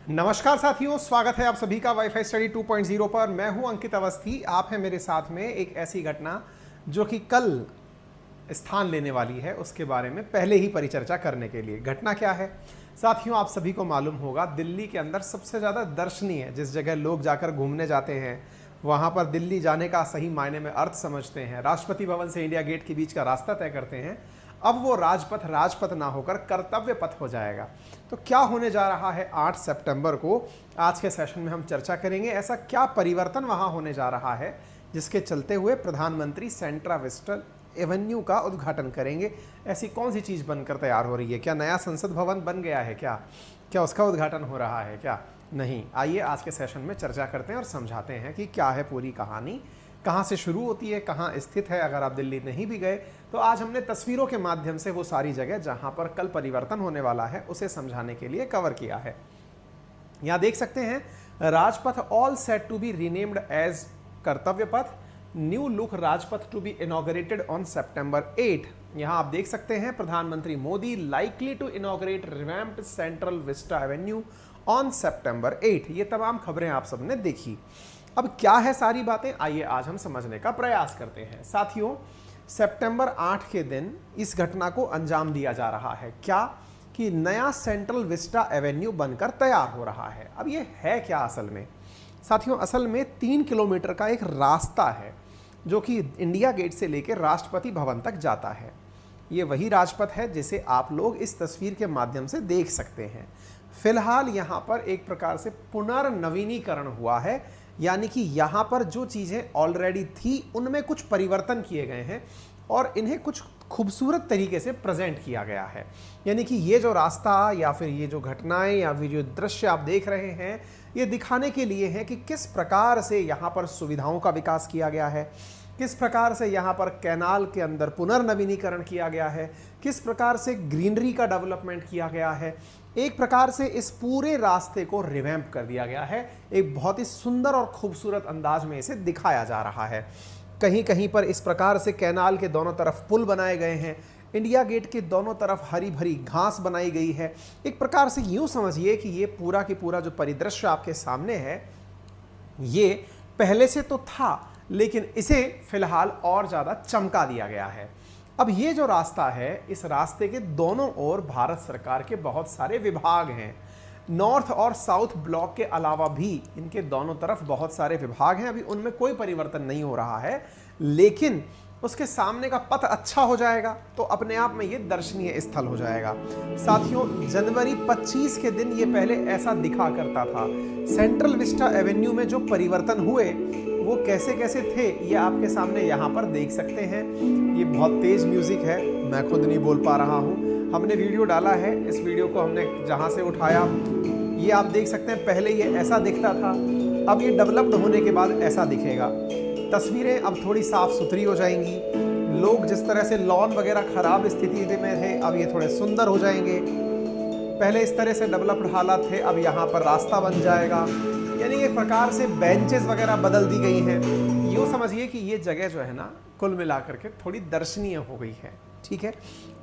नमस्कार साथियों, स्वागत है आप सभी का वाईफाई स्टडी 2.0 पर। मैं हूं अंकित अवस्थी। आप हैं मेरे साथ में एक ऐसी घटना जो कि कल स्थान लेने वाली है, उसके बारे में पहले ही परिचर्चा करने के लिए। घटना क्या है साथियों, आप सभी को मालूम होगा। दिल्ली के अंदर सबसे ज़्यादा दर्शनीय जिस जगह लोग जाकर घूमने जाते हैं, वहाँ पर दिल्ली जाने का सही मायने में अर्थ समझते हैं, राष्ट्रपति भवन से इंडिया गेट के बीच का रास्ता तय करते हैं, अब वो राजपथ ना होकर कर्तव्य पथ हो जाएगा। तो क्या होने जा रहा है 8 सितंबर को, आज के सेशन में हम चर्चा करेंगे। ऐसा क्या परिवर्तन वहाँ होने जा रहा है जिसके चलते हुए प्रधानमंत्री सेंट्रा विस्टा एवेन्यू का उद्घाटन करेंगे। ऐसी कौन सी चीज़ बनकर तैयार हो रही है? क्या नया संसद भवन बन गया है? क्या उसका उद्घाटन हो रहा है? क्या नहीं? आइए आज के सेशन में चर्चा करते हैं और समझाते हैं कि क्या है पूरी कहानी, कहाँ से शुरू होती है, कहाँ स्थित है। अगर आप दिल्ली नहीं भी गए तो आज हमने तस्वीरों के माध्यम से वो सारी जगह जहाँ पर कल परिवर्तन होने वाला है उसे समझाने के लिए कवर किया है। यहाँ देख सकते हैं, Rajpath all set to be renamed as Kartavya Path, new look Rajpath to be inaugurated on September 8। यहाँ आप देख सकते हैं, प्रधानमंत्री Modi likely to inaugurate revamped central vista avenue on September 8। ये तमाम खबरें आप सबने देखी। अब क्या है सारी बातें, आइए आज हम समझने का प्रयास करते हैं। साथियों, सितंबर 8 के दिन इस घटना को अंजाम दिया जा रहा है। क्या कि नया सेंट्रल विस्टा एवेन्यू बनकर तैयार हो रहा है। अब ये है क्या असल में? साथियों, असल में 3 किलोमीटर का एक रास्ता है जो कि इंडिया गेट से लेकर राष्ट्रपति भवन तक जाता है। ये वही राजपथ है जिसे आप लोग इस तस्वीर के माध्यम से देख सकते हैं। फिलहाल यहाँ पर एक प्रकार से पुनर्नवीनीकरण हुआ है, यानी कि यहाँ पर जो चीज़ें ऑलरेडी थी उनमें कुछ परिवर्तन किए गए हैं और इन्हें कुछ खूबसूरत तरीके से प्रेजेंट किया गया है। यानी कि ये जो रास्ता या फिर ये जो घटनाएं या फिर जो दृश्य आप देख रहे हैं, ये दिखाने के लिए है कि किस प्रकार से यहाँ पर सुविधाओं का विकास किया गया है, किस प्रकार से यहाँ पर कैनाल के अंदर पुनर्नवीनीकरण किया गया है, किस प्रकार से ग्रीनरी का डेवलपमेंट किया गया है। एक प्रकार से इस पूरे रास्ते को रिवैम्प कर दिया गया है। एक बहुत ही सुंदर और खूबसूरत अंदाज में इसे दिखाया जा रहा है। कहीं कहीं पर इस प्रकार से कैनाल के दोनों तरफ पुल बनाए गए हैं, इंडिया गेट के दोनों तरफ हरी भरी घास बनाई गई है। एक प्रकार से यूँ समझिए कि ये पूरा की पूरा जो परिदृश्य आपके सामने है, ये पहले से तो था लेकिन इसे फिलहाल और ज़्यादा चमका दिया गया है। अब ये जो रास्ता है, इस रास्ते के दोनों ओर भारत सरकार के बहुत सारे विभाग हैं। नॉर्थ और साउथ ब्लॉक के अलावा भी इनके दोनों तरफ बहुत सारे विभाग हैं। अभी उनमें कोई परिवर्तन नहीं हो रहा है, लेकिन उसके सामने का पथ अच्छा हो जाएगा तो अपने आप में ये दर्शनीय स्थल हो जाएगा। साथियों, जनवरी 25 के दिन ये पहले ऐसा दिखा करता था। सेंट्रल विस्टा एवेन्यू में जो परिवर्तन हुए वो कैसे कैसे थे, ये आपके सामने यहाँ पर देख सकते हैं। ये बहुत तेज म्यूजिक है, मैं खुद नहीं बोल पा रहा हूँ। हमने वीडियो डाला है, इस वीडियो को हमने जहाँ से उठाया, ये आप देख सकते हैं। पहले ये ऐसा दिखता था, अब ये डेवलप्ड होने के बाद ऐसा दिखेगा। तस्वीरें अब थोड़ी साफ सुथरी हो जाएंगी। लोग जिस तरह से लॉन वगैरह खराब स्थिति में थे, अब ये थोड़े सुंदर हो जाएंगे। पहले इस तरह से डेवलप्ड हालात थे, अब यहाँ पर रास्ता बन जाएगा। यानी एक प्रकार से बेंचेस वगैरह बदल दी गई हैं। यूँ समझिए कि ये जगह जो है ना, कुल मिलाकर के थोड़ी दर्शनीय हो गई है। ठीक है,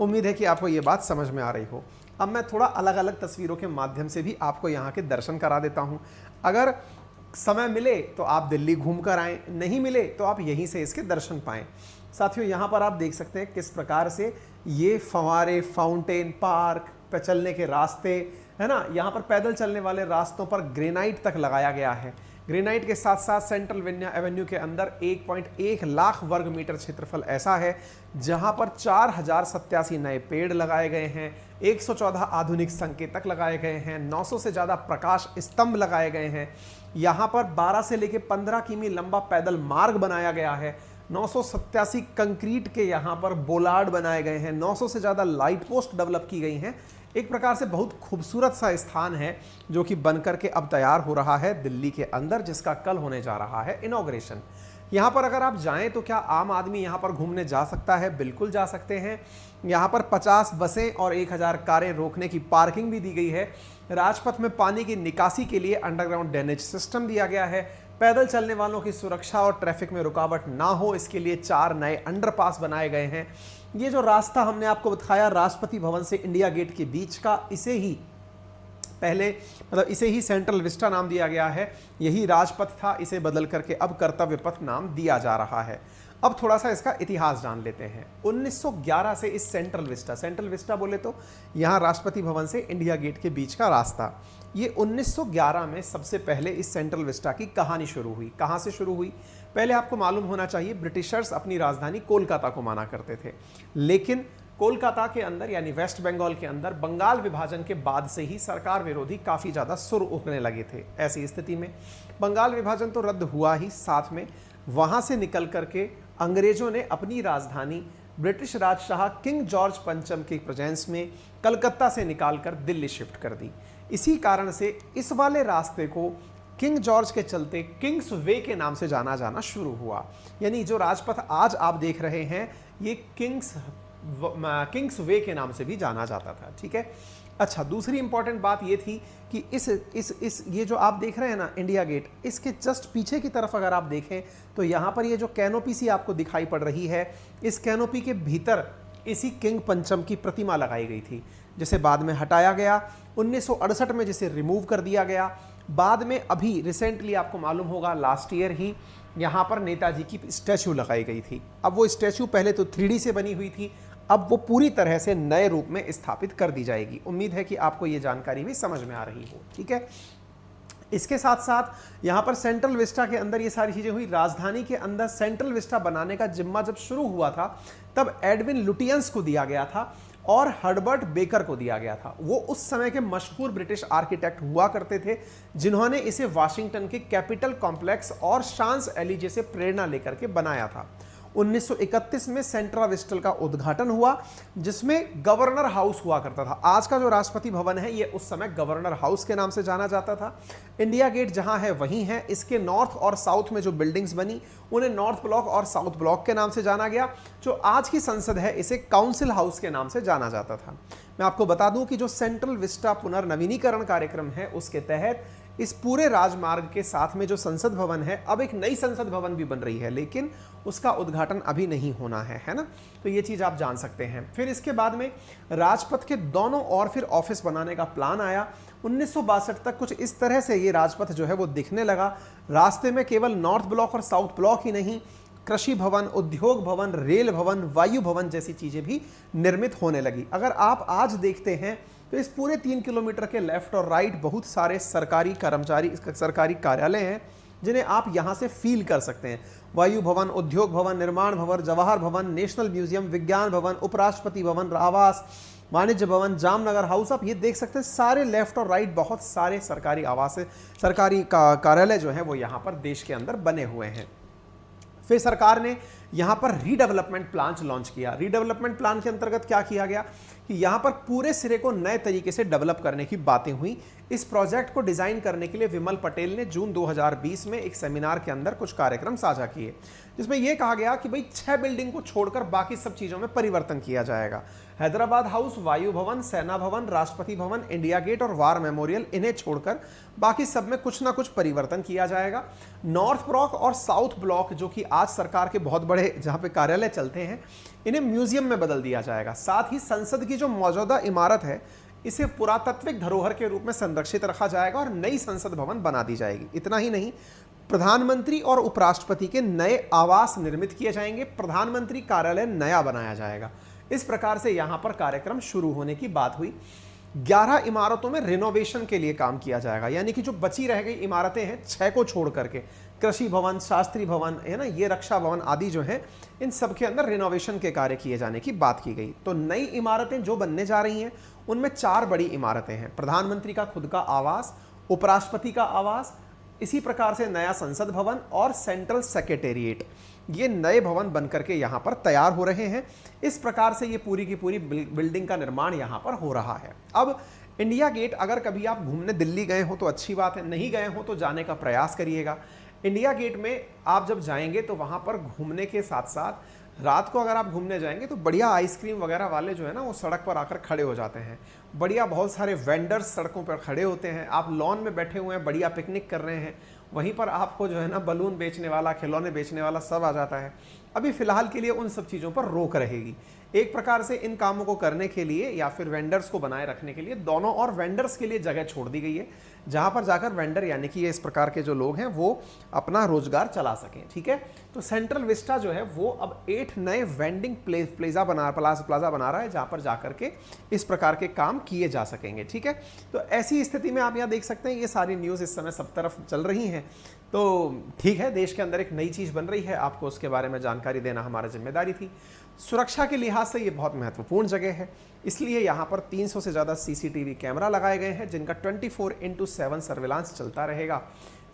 उम्मीद है कि आपको ये बात समझ में आ रही हो। अब मैं थोड़ा अलग अलग तस्वीरों के माध्यम से भी आपको यहाँ के दर्शन करा देता हूँ। अगर समय मिले तो आप दिल्ली घूम कर आएँ, नहीं मिले तो आप यहीं से इसके दर्शन पाएँ। साथियों, यहाँ पर आप देख सकते हैं किस प्रकार से ये फंवारे, फाउंटेन, पार्क पे चलने के रास्ते है ना, यहाँ पर पैदल चलने वाले रास्तों पर ग्रेनाइट तक लगाया गया है। ग्रेनाइट के साथ साथ सेंट्रल विन्या एवेन्यू के अंदर 1.1 लाख वर्ग मीटर क्षेत्रफल ऐसा है जहाँ पर 4087 नए पेड़ लगाए गए हैं, 114 आधुनिक संकेतक लगाए गए हैं, 900 से ज़्यादा प्रकाश स्तंभ लगाए गए हैं। यहाँ पर 12 से लेकर 15 किमी लंबा पैदल मार्ग बनाया गया है। 987 कंक्रीट के यहाँ पर बोलार्ड बनाए गए हैं। 900 से ज़्यादा लाइट पोस्ट डेवलप की गई हैं। एक प्रकार से बहुत खूबसूरत सा स्थान है जो कि बनकर के अब तैयार हो रहा है दिल्ली के अंदर, जिसका कल होने जा रहा है इनॉग्रेशन। यहाँ पर अगर आप जाएं तो क्या आम आदमी यहाँ पर घूमने जा सकता है? बिल्कुल जा सकते हैं। यहाँ पर 50 बसें और 1000 कारें रोकने की पार्किंग भी दी गई है। राजपथ में पानी की निकासी के लिए अंडरग्राउंड ड्रेनेज सिस्टम दिया गया है। पैदल चलने वालों की सुरक्षा और ट्रैफिक में रुकावट ना हो, इसके लिए 4 नए अंडरपास बनाए गए हैं। ये जो रास्ता हमने आपको दिखाया राष्ट्रपति भवन से इंडिया गेट के बीच का, इसे ही पहले मतलब इसे ही सेंट्रल विस्टा नाम दिया गया है, यही राजपथ था, इसे बदल करके अब कर्तव्य पथ नाम दिया जा रहा है। अब थोड़ा सा इसका इतिहास जान लेते हैं। 1911 से इस सेंट्रल विस्टा बोले तो यहाँ राष्ट्रपति भवन से इंडिया गेट के बीच का रास्ता, ये 1911 में सबसे पहले इस सेंट्रल विस्टा की कहानी शुरू हुई। कहाँ से शुरू हुई? पहले आपको मालूम होना चाहिए, ब्रिटिशर्स अपनी राजधानी कोलकाता को माना करते थे, लेकिन कोलकाता के अंदर यानी वेस्ट बंगाल के अंदर बंगाल विभाजन के बाद से ही सरकार विरोधी काफ़ी ज़्यादा सुर उठने लगे थे। ऐसी स्थिति में बंगाल विभाजन तो रद्द हुआ ही, साथ में वहाँ से निकल करके अंग्रेजों ने अपनी राजधानी ब्रिटिश राजशाह किंग जॉर्ज पंचम के प्रेजेंस में कलकत्ता से निकालकर दिल्ली शिफ्ट कर दी। इसी कारण से इस वाले रास्ते को किंग जॉर्ज के चलते किंग्स वे के नाम से जाना शुरू हुआ। यानी जो राजपथ आज आप देख रहे हैं ये किंग्स वे के नाम से भी जाना जाता था। ठीक है। अच्छा, दूसरी इंपॉर्टेंट बात ये थी कि इस ये जो आप देख रहे हैं ना इंडिया गेट, इसके जस्ट पीछे की तरफ अगर आप देखें तो यहाँ पर ये जो कैनोपी सी आपको दिखाई पड़ रही है, इस कैनोपी के भीतर इसी किंग पंचम की प्रतिमा लगाई गई थी, जिसे बाद में हटाया गया 1968 में, जिसे रिमूव कर दिया गया। बाद में अभी रिसेंटली आपको मालूम होगा लास्ट ईयर ही यहाँ पर नेताजी की स्टैचू लगाई गई थी। अब वो स्टैचू पहले तो 3D से बनी हुई थी, अब वो पूरी तरह से नए रूप में स्थापित कर दी जाएगी। उम्मीद है कि आपको ये जानकारी भी समझ में आ रही हो। ठीक है। इसके साथ साथ यहाँ पर सेंट्रल विस्टा के अंदर ये सारी चीज़ें हुई। राजधानी के अंदर सेंट्रल विस्टा बनाने का जिम्मा जब शुरू हुआ था तब एडविन लुटियंस को दिया गया था और हर्बर्ट बेकर को दिया गया था। वो उस समय के मशहूर ब्रिटिश आर्किटेक्ट हुआ करते थे, जिन्होंने इसे वाशिंगटन के कैपिटल कॉम्प्लेक्स और शांस एलिजे से प्रेरणा लेकर के बनाया था। 1931 में सेंट्रल विस्टा का उद्घाटन हुआ, जिसमें गवर्नर हाउस हुआ करता था। आज का जो राष्ट्रपति भवन है ये उस समय गवर्नर हाउस के नाम से जाना जाता था। इंडिया गेट जहां है वहीं है। इसके नॉर्थ और साउथ में जो बिल्डिंग्स बनी उन्हें नॉर्थ ब्लॉक और साउथ ब्लॉक के नाम से जाना गया। जो आज की संसद है इसे काउंसिल हाउस के नाम से जाना जाता था। मैं आपको बता दूं कि जो सेंट्रल विस्टा पुनर्नवीनीकरण कार्यक्रम है उसके तहत इस पूरे राजमार्ग के साथ में जो संसद भवन है, अब एक नई संसद भवन भी बन रही है, लेकिन उसका उद्घाटन अभी नहीं होना है ना। तो ये चीज़ आप जान सकते हैं। फिर इसके बाद में राजपथ के दोनों और फिर ऑफिस बनाने का प्लान आया। 1962 तक कुछ इस तरह से ये राजपथ जो है वो दिखने लगा। रास्ते में केवल नॉर्थ ब्लॉक और साउथ ब्लॉक ही नहीं, कृषि भवन, उद्योग भवन, रेल भवन, वायु भवन जैसी चीज़ें भी निर्मित होने लगी। अगर आप आज देखते हैं तो इस पूरे 3 किलोमीटर के लेफ्ट और राइट बहुत सारे सरकारी कार्यालय हैं, जिन्हें आप यहाँ से फील कर सकते हैं। वायु भवन, उद्योग भवन, निर्माण भवन, जवाहर भवन, नेशनल म्यूजियम, विज्ञान भवन, उपराष्ट्रपति भवन, आवास, वाणिज्य भवन, जामनगर हाउस, आप ये देख सकते हैं सारे लेफ्ट और राइट बहुत सारे सरकारी आवास, सरकारी कार्यालय जो हैं वो यहाँ पर देश के अंदर बने हुए हैं। फिर सरकार ने यहाँ पर रीडेवलपमेंट प्लान लॉन्च किया। रीडेवलपमेंट प्लान के अंतर्गत क्या किया गया कि यहाँ पर पूरे सिरे को नए तरीके से डेवलप करने की बातें हुई। इस प्रोजेक्ट को डिज़ाइन करने के लिए विमल पटेल ने जून 2020 में एक सेमिनार के अंदर कुछ कार्यक्रम साझा किए, जिसमें यह कहा गया कि भाई 6 बिल्डिंग को छोड़कर बाकी सब चीज़ों में परिवर्तन किया जाएगा। हैदराबाद हाउस, वायु भवन, सेना भवन, राष्ट्रपति भवन, इंडिया गेट और वार मेमोरियल, इन्हें छोड़कर बाकी सब में कुछ ना कुछ परिवर्तन किया जाएगा। नॉर्थ ब्लॉक और साउथ ब्लॉक जो कि आज सरकार के बहुत बड़े जहाँ पे कार्यालय चलते हैं, इन्हें म्यूजियम में बदल दिया जाएगा। साथ ही संसद की जो मौजूदा इमारत है इसे पुरातत्विक धरोहर के रूप में संरक्षित रखा जाएगा और नई संसद भवन बना दी जाएगी। इतना ही नहीं, प्रधानमंत्री और उपराष्ट्रपति के नए आवास निर्मित किए जाएंगे। प्रधानमंत्री कार्यालय नया बनाया जाएगा। इस प्रकार से यहाँ पर कार्यक्रम शुरू होने की बात हुई। 11 इमारतों में रिनोवेशन के लिए काम किया जाएगा, यानी कि जो बची रह गई इमारतें हैं 6 को छोड़ करके, कृषि भवन, शास्त्री भवन है ना, ये रक्षा भवन आदि जो हैं, इन सब के अंदर रिनोवेशन के कार्य किए जाने की बात की गई। तो नई इमारतें जो बनने जा रही हैं उनमें 4 बड़ी इमारतें हैं। प्रधानमंत्री का खुद का आवास, उपराष्ट्रपति का आवास, इसी प्रकार से नया संसद भवन और सेंट्रल सेक्रेटेरिएट, ये नए भवन बनकर के यहाँ पर तैयार हो रहे हैं। इस प्रकार से ये पूरी की पूरी बिल्डिंग का निर्माण यहाँ पर हो रहा है। अब इंडिया गेट अगर कभी आप घूमने दिल्ली गए हो तो अच्छी बात है, नहीं गए हो तो जाने का प्रयास करिएगा। इंडिया गेट में आप जब जाएंगे तो वहाँ पर घूमने के साथ साथ रात को अगर आप घूमने जाएंगे तो बढ़िया आइसक्रीम वगैरह वाले जो है ना वो सड़क पर आकर खड़े हो जाते हैं। बढ़िया बहुत सारे वेंडर्स सड़कों पर खड़े होते हैं। आप लॉन में बैठे हुए हैं, बढ़िया पिकनिक कर रहे हैं, वहीं पर आपको जो है ना बलून बेचने वाला, खिलौने बेचने वाला सब आ जाता है। अभी फिलहाल के लिए उन सब चीज़ों पर रोक रहेगी। एक प्रकार से इन कामों को करने के लिए या फिर वेंडर्स को बनाए रखने के लिए दोनों और वेंडर्स के लिए जगह छोड़ दी गई है, जहां पर जाकर वेंडर यानी कि ये इस प्रकार के जो लोग हैं वो अपना रोजगार चला सकें। ठीक है, तो सेंट्रल विस्टा जो है वो अब 8 नए वेंडिंग प्लाजा बना रहा है, जहां पर जाकर के इस प्रकार के काम किए जा सकेंगे। ठीक है, तो ऐसी स्थिति में आप यहाँ देख सकते हैं ये सारी न्यूज़ इस समय सब तरफ चल रही हैं। तो ठीक है, देश के अंदर एक नई चीज़ बन रही है, आपको उसके बारे में जानकारी देना हमारी जिम्मेदारी थी। सुरक्षा के लिहाज से ये बहुत महत्वपूर्ण जगह है, इसलिए यहाँ पर 300 से ज़्यादा सीसीटीवी कैमरा लगाए गए हैं, जिनका 24/7 सर्विलांस चलता रहेगा।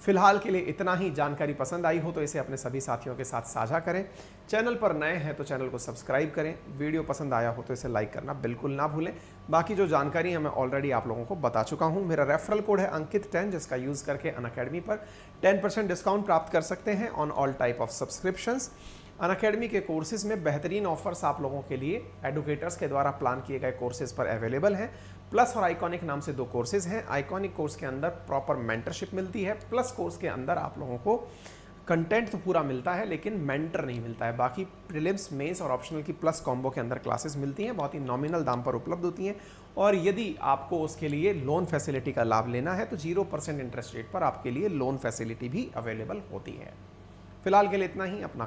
फिलहाल के लिए इतना ही। जानकारी पसंद आई हो तो इसे अपने सभी साथियों के साथ साझा करें। चैनल पर नए हैं तो चैनल को सब्सक्राइब करें। वीडियो पसंद आया हो तो इसे लाइक करना बिल्कुल ना भूलें। बाकी जो जानकारी है मैं ऑलरेडी आप लोगों को बता चुका हूं। मेरा रेफरल कोड है अंकित10, जिसका यूज़ करके अनअकैडमी पर 10% डिस्काउंट प्राप्त कर सकते हैं on all type of subscriptions. Unacademy के कोर्सेज में बेहतरीन ऑफर्स आप लोगों के लिए एडुकेटर्स के द्वारा प्लान किए गए कोर्सेज पर अवेलेबल हैं। प्लस और आइकॉनिक नाम से 2 कोर्सेज हैं। आइकॉनिक कोर्स के अंदर प्रॉपर मेंटरशिप मिलती है, प्लस कोर्स के अंदर आप लोगों को कंटेंट तो पूरा मिलता है लेकिन मेंटर नहीं मिलता है। बाकी प्रीलिम्स, मेंस और ऑप्शनल की प्लस कॉम्बो के अंदर क्लासेस मिलती हैं, बहुत ही नॉमिनल दाम पर उपलब्ध होती हैं। और यदि आपको उसके लिए लोन फैसिलिटी का लाभ लेना है तो 0% इंटरेस्ट रेट पर आपके लिए लोन फैसिलिटी भी अवेलेबल होती है। फिलहाल के लिए इतना ही। अपना